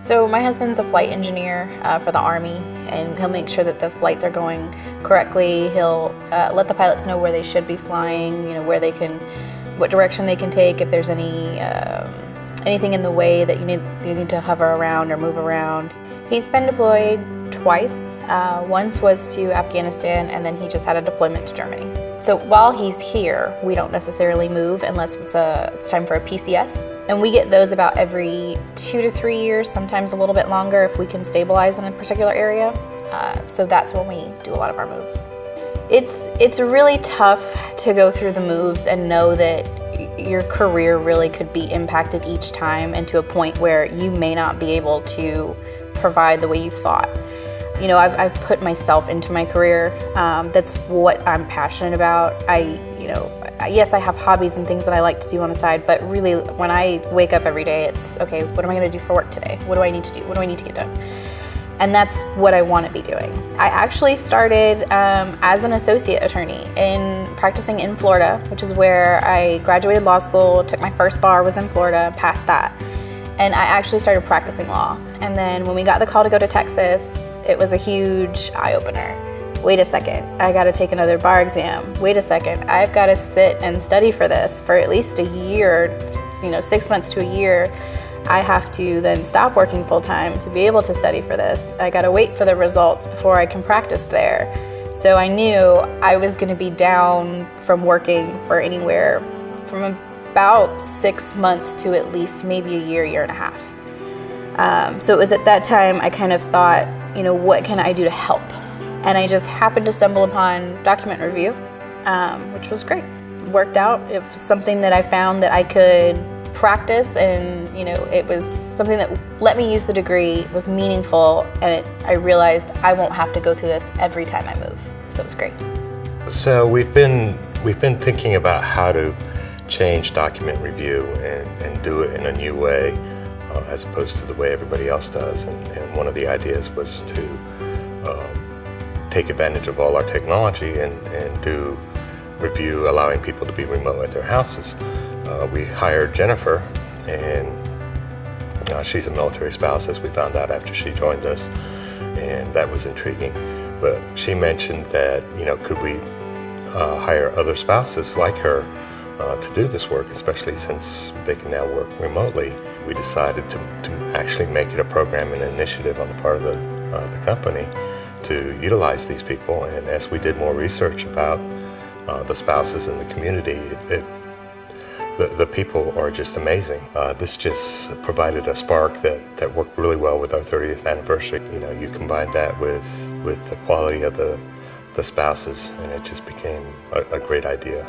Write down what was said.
So my husband's a flight engineer for the Army, and he'll make sure that the flights are going correctly. He'll let the pilots know where they should be flying, where they can, what direction they can take, if there's anything in the way that you need to hover around or move around. He's been deployed twice. Once was to Afghanistan, and then he just had a deployment to Germany. So while he's here, we don't necessarily move unless it's time for a PCS. And we get those about every 2 to 3 years, sometimes a little bit longer if we can stabilize in a particular area. So that's when we do a lot of our moves. It's really tough to go through the moves and know that your career really could be impacted each time, and to a point where you may not be able to provide the way you thought. I've put myself into my career. That's what I'm passionate about. Yes, I have hobbies and things that I like to do on the side, but really when I wake up every day, it's, okay, what am I going to do for work today? What do I need to do? What do I need to get done? And that's what I want to be doing. I actually started as an associate attorney practicing in Florida, which is where I graduated law school, took my first bar, was in Florida, passed that. And I actually started practicing law. And then when we got the call to go to Texas, it was a huge eye-opener. Wait a second, I got to take another bar exam. Wait a second, I've got to sit and study for this for at least a year, 6 months to a year. I have to then stop working full-time to be able to study for this. I got to wait for the results before I can practice there. So I knew I was going to be down from working for anywhere from about 6 months to at least maybe a year and a half. So it was at that time I kind of thought, what can I do to help? And I just happened to stumble upon document review, which was great. Worked out. It was something that I found that I could practice, and it was something that let me use the degree. It was meaningful, and I realized I won't have to go through this every time I move. So it was great. So we've been thinking about how to change document review and do it in a new way, as opposed to the way everybody else does. And one of the ideas was to take advantage of all our technology and do review, allowing people to be remote at their houses. We hired Jennifer, and she's a military spouse, as we found out after she joined us, and that was intriguing. But she mentioned that, could we hire other spouses like her to do this work, especially since they can now work remotely. We decided to actually make it a program and an initiative on the part of the company to utilize these people. And as we did more research about the spouses in the community, the people are just amazing. This just provided a spark that worked really well with our 30th anniversary. You combine that with the quality of the spouses, and it just became a great idea.